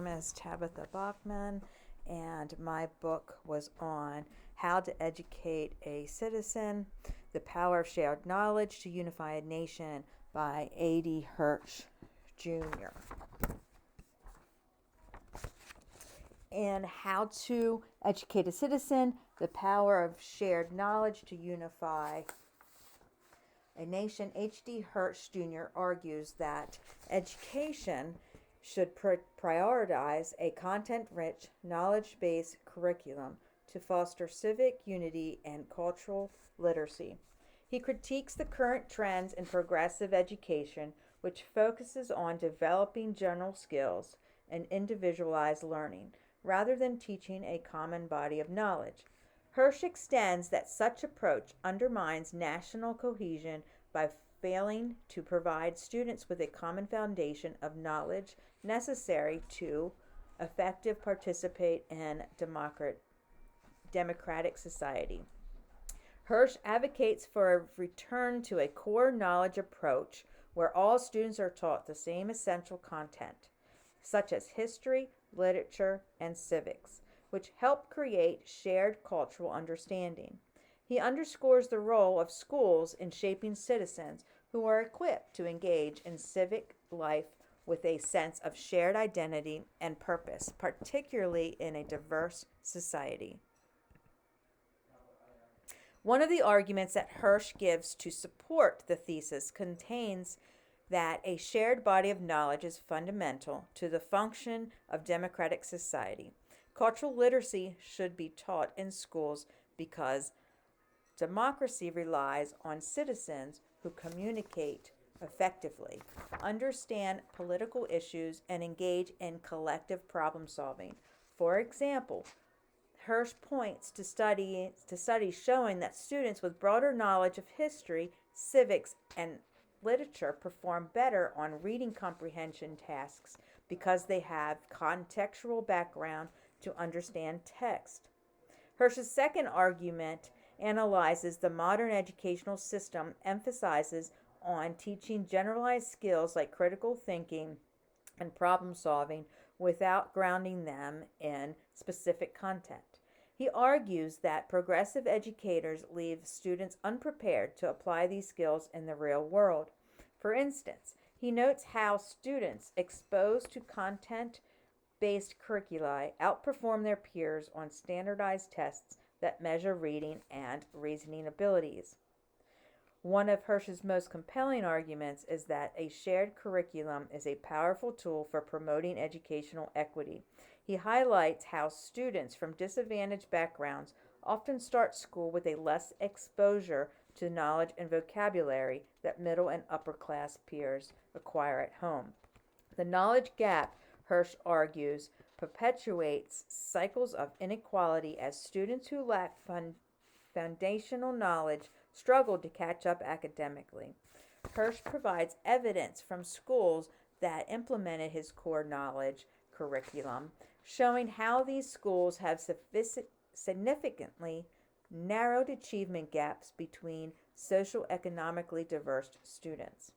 My name is Tabitha Bachman, and my book was on how to educate a citizen, the power of shared knowledge to unify a nation by D Hirsch, Jr. And how to educate a citizen, the power of shared knowledge to unify a nation. D Hirsch, Jr. argues that education should prioritize a content-rich, knowledge-based curriculum to foster civic unity and cultural literacy. He critiques the current trends in progressive education, which focuses on developing general skills and individualized learning, rather than teaching a common body of knowledge. Hirsch extends that such approach undermines national cohesion by failing to provide students with a common foundation of knowledge necessary to effectively participate in democratic society. Hirsch advocates for a return to a core knowledge approach where all students are taught the same essential content, such as history, literature, and civics, which help create shared cultural understanding. He underscores the role of schools in shaping citizens who are equipped to engage in civic life with a sense of shared identity and purpose, particularly in a diverse society. One of the arguments that Hirsch gives to support the thesis contains that a shared body of knowledge is fundamental to the function of democratic society. Cultural literacy should be taught in schools because democracy relies on citizens who communicate effectively, understand political issues, and engage in collective problem solving. For example, Hirsch points to studies showing that students with broader knowledge of history, civics, and literature perform better on reading comprehension tasks because they have contextual background to understand text. Hirsch's second argument analyzes the modern educational system emphasizes on teaching generalized skills like critical thinking and problem solving without grounding them in specific content. He argues that progressive educators leave students unprepared to apply these skills in the real world. For instance, he notes how students exposed to content-based curricula outperform their peers on standardized tests that measure reading and reasoning abilities. One of Hirsch's most compelling arguments is that a shared curriculum is a powerful tool for promoting educational equity. He highlights how students from disadvantaged backgrounds often start school with a less exposure to knowledge and vocabulary that middle and upper class peers acquire at home. The knowledge gap, Hirsch argues, perpetuates cycles of inequality as students who lack foundational knowledge struggle to catch up academically. Hirsch provides evidence from schools that implemented his core knowledge curriculum, showing how these schools have significantly narrowed achievement gaps between socioeconomically diverse students.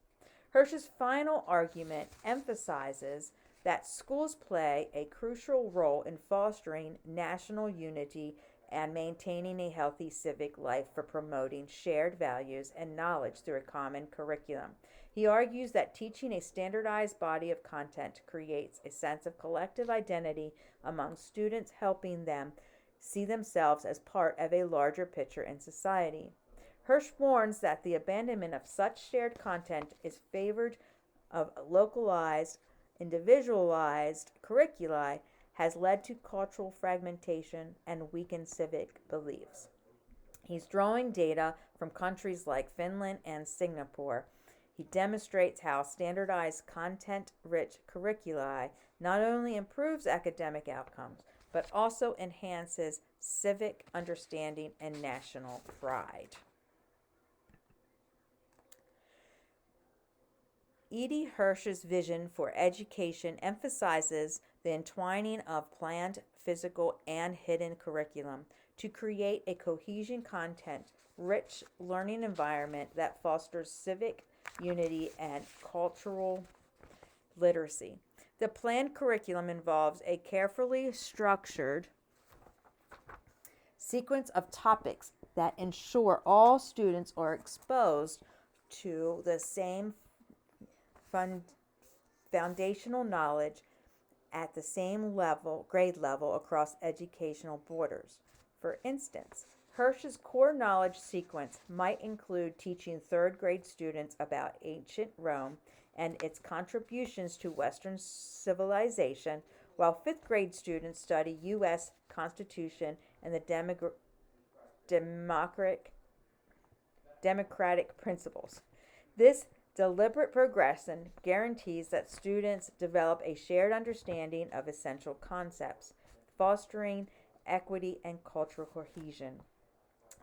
Hirsch's final argument emphasizes that schools play a crucial role in fostering national unity and maintaining a healthy civic life for promoting shared values and knowledge through a common curriculum. He argues that teaching a standardized body of content creates a sense of collective identity among students, helping them see themselves as part of a larger picture in society. Hirsch warns that the abandonment of such shared content is favored of localized, individualized curricula has led to cultural fragmentation and weakened civic beliefs. He's drawing data from countries like Finland and Singapore. He demonstrates how standardized content-rich curricula not only improves academic outcomes, but also enhances civic understanding and national pride. D Hirsch's vision for education emphasizes the entwining of planned, physical, and hidden curriculum to create a cohesion content-rich learning environment that fosters civic unity and cultural literacy. The planned curriculum involves a carefully structured sequence of topics that ensure all students are exposed to the same foundational knowledge at the same grade level across educational borders. For instance, Hirsch's core knowledge sequence might include teaching third grade students about ancient Rome and its contributions to Western civilization, while fifth grade students study U.S. Constitution and the democratic principles. This deliberate progression guarantees that students develop a shared understanding of essential concepts, fostering equity and cultural cohesion.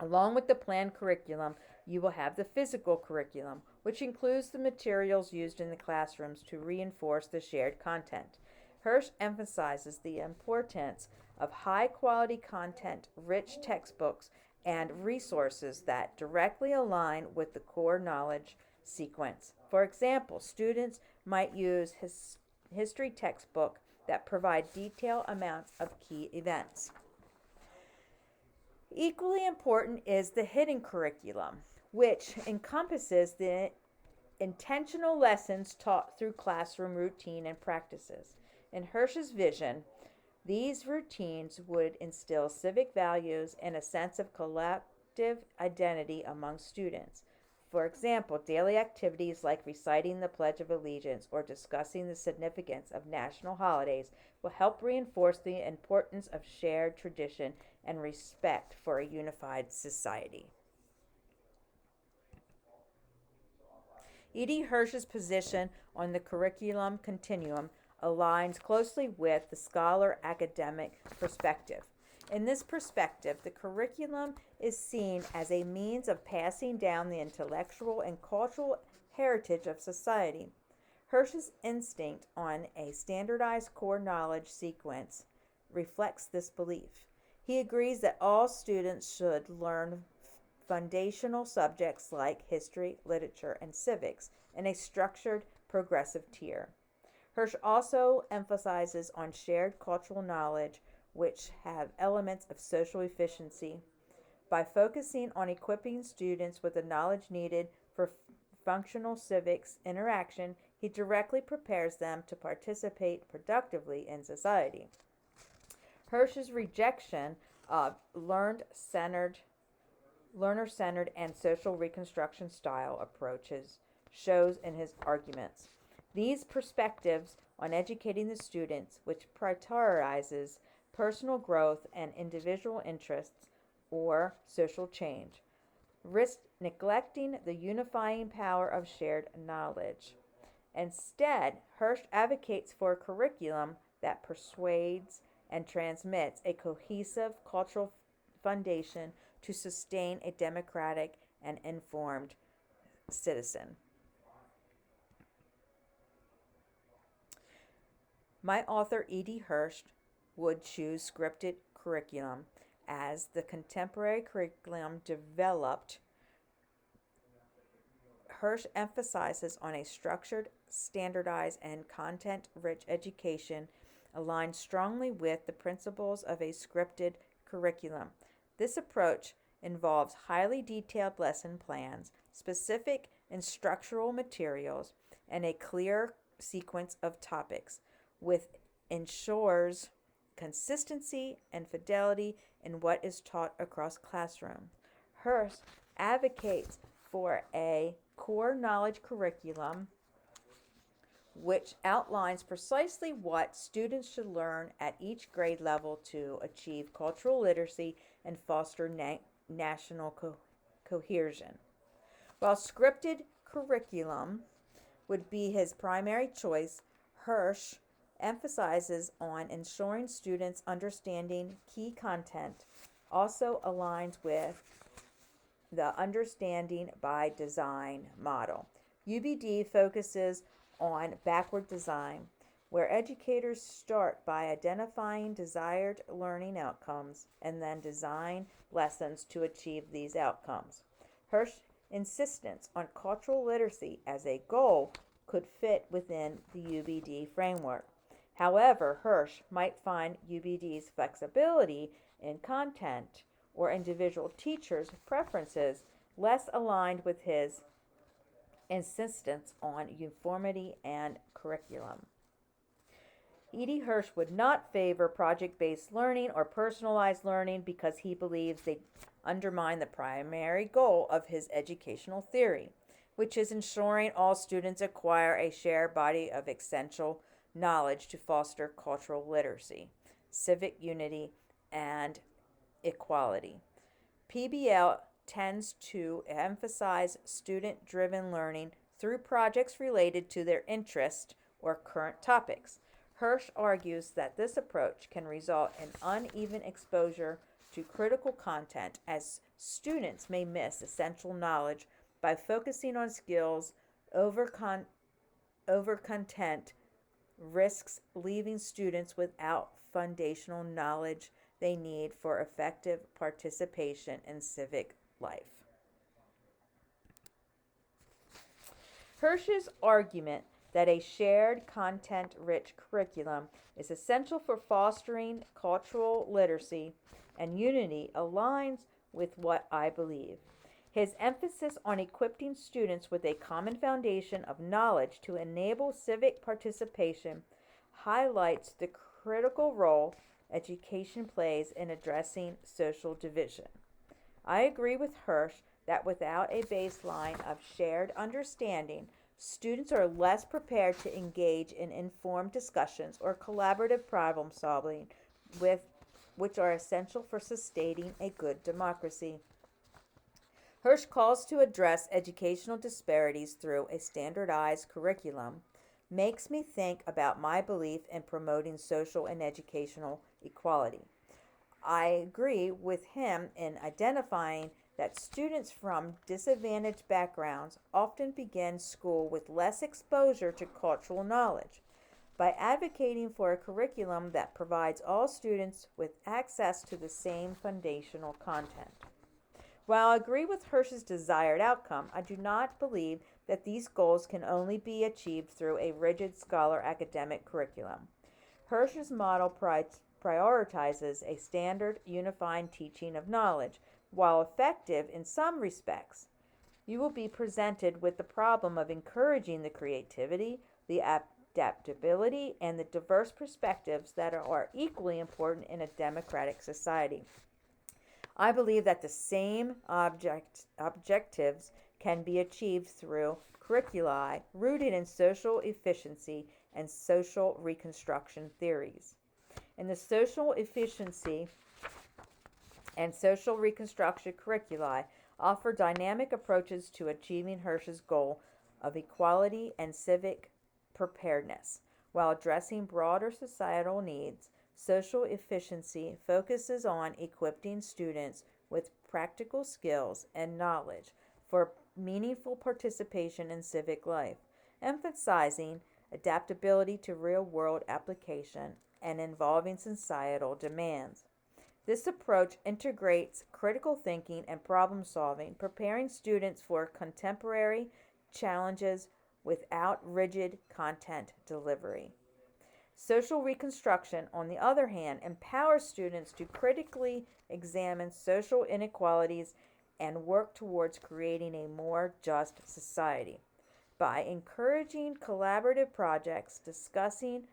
Along with the planned curriculum, you will have the physical curriculum, which includes the materials used in the classrooms to reinforce the shared content. Hirsch emphasizes the importance of high quality content, rich textbooks, and resources that directly align with the core knowledge sequence. For example, students might use history textbook that provide detailed amounts of key events. Equally important is the hidden curriculum, which encompasses the intentional lessons taught through classroom routine and practices. In Hirsch's vision, these routines would instill civic values and a sense of collective identity among students. For example, daily activities like reciting the Pledge of Allegiance or discussing the significance of national holidays will help reinforce the importance of shared tradition and respect for a unified society. E.D. Hirsch's position on the curriculum continuum aligns closely with the scholar academic perspective. In this perspective, the curriculum is seen as a means of passing down the intellectual and cultural heritage of society. Hirsch's instinct on a standardized core knowledge sequence reflects this belief. He agrees that all students should learn foundational subjects like history, literature, and civics in a structured, progressive tier. Hirsch also emphasizes on shared cultural knowledge, which have elements of social efficiency. By focusing on equipping students with the knowledge needed for functional civics interaction, he directly prepares them to participate productively in society. Hirsch's rejection of learner-centered and social reconstruction style approaches shows in his arguments. These perspectives on educating the students, which prioritizes personal growth and individual interests or social change, risk neglecting the unifying power of shared knowledge. Instead, Hirsch advocates for a curriculum that persuades and transmits a cohesive cultural foundation to sustain a democratic and informed citizen. My author, E.D. Hirsch, would choose scripted curriculum as the contemporary curriculum developed. Hirsch emphasizes on a structured, standardized, and content-rich education aligned strongly with the principles of a scripted curriculum. This approach involves highly detailed lesson plans, specific instructional materials, and a clear sequence of topics, which ensures consistency and fidelity in what is taught across classrooms. Hirsch advocates for a core knowledge curriculum which outlines precisely what students should learn at each grade level to achieve cultural literacy and foster national cohesion. While scripted curriculum would be his primary choice, Hirsch emphasizes on ensuring students understanding key content also aligns with the understanding by design model. UBD focuses on backward design, where educators start by identifying desired learning outcomes and then design lessons to achieve these outcomes. Hirsch's insistence on cultural literacy as a goal could fit within the UBD framework. However, Hirsch might find UBD's flexibility in content or individual teachers' preferences less aligned with his insistence on uniformity and curriculum. D Hirsch would not favor project based learning or personalized learning because he believes they undermine the primary goal of his educational theory, which is ensuring all students acquire a shared body of essential knowledge to foster cultural literacy, civic unity, and equality. PBL tends to emphasize student driven learning through projects related to their interest or current topics. Hirsch argues that this approach can result in uneven exposure to critical content as students may miss essential knowledge by focusing on skills over content risks leaving students without foundational knowledge they need for effective participation in civic life. Hirsch's argument that a shared content rich curriculum is essential for fostering cultural literacy and unity aligns with what I believe. His emphasis on equipping students with a common foundation of knowledge to enable civic participation highlights the critical role education plays in addressing social division. I agree with Hirsch that without a baseline of shared understanding, students are less prepared to engage in informed discussions or collaborative problem solving, which are essential for sustaining a good democracy. Hirsch calls to address educational disparities through a standardized curriculum makes me think about my belief in promoting social and educational equality. I agree with him in identifying that students from disadvantaged backgrounds often begin school with less exposure to cultural knowledge. By advocating for a curriculum that provides all students with access to the same foundational content. While I agree with Hirsch's desired outcome, I do not believe that these goals can only be achieved through a rigid scholar academic curriculum. Hirsch's model prioritizes a standard, unifying teaching of knowledge. While effective in some respects, you will be presented with the problem of encouraging the creativity, the adaptability, and the diverse perspectives that are equally important in a democratic society. I believe that the same objectives can be achieved through curricula rooted in social efficiency and social reconstruction theories. In the social efficiency and social reconstruction curricula offer dynamic approaches to achieving Hirsch's goal of equality and civic preparedness. While addressing broader societal needs, social efficiency focuses on equipping students with practical skills and knowledge for meaningful participation in civic life, emphasizing adaptability to real-world application and involving societal demands. This approach integrates critical thinking and problem solving, preparing students for contemporary challenges without rigid content delivery. Social reconstruction, on the other hand, empowers students to critically examine social inequalities and work towards creating a more just society. By encouraging collaborative projects, discussions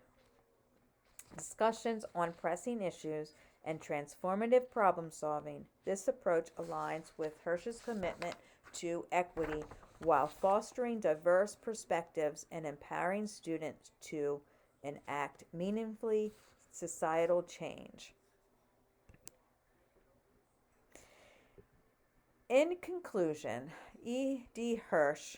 on pressing issues, and transformative problem solving, this approach aligns with Hirsch's commitment to equity while fostering diverse perspectives and empowering students to enact meaningfully societal change. In conclusion, D Hirsch,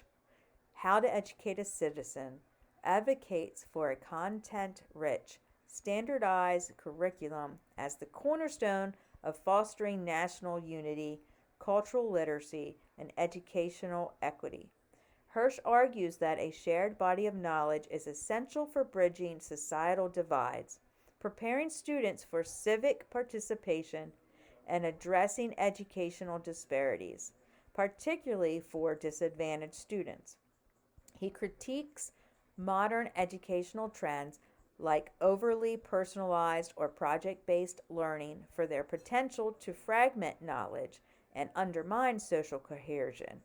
How to Educate a Citizen, advocates for a content-rich, standardized curriculum as the cornerstone of fostering national unity, cultural literacy, and educational equity. Hirsch argues that a shared body of knowledge is essential for bridging societal divides, preparing students for civic participation, and addressing educational disparities, particularly for disadvantaged students. He critiques modern educational trends like overly personalized or project based learning, for their potential to fragment knowledge and undermine social cohesion.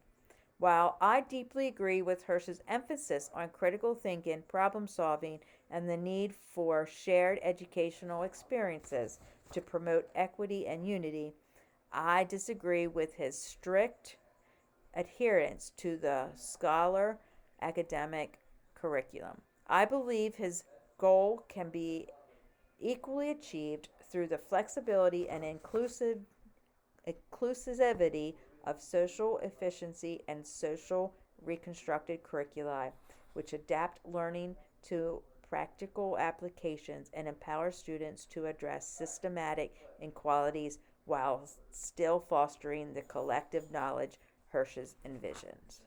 While I deeply agree with Hirsch's emphasis on critical thinking, problem solving, and the need for shared educational experiences to promote equity and unity, I disagree with his strict adherence to the scholar academic curriculum. I believe his goal can be equally achieved through the flexibility and inclusivity of social efficiency and social reconstructed curricula, which adapt learning to practical applications and empower students to address systematic inequalities while still fostering the collective knowledge Hirsch's envisions.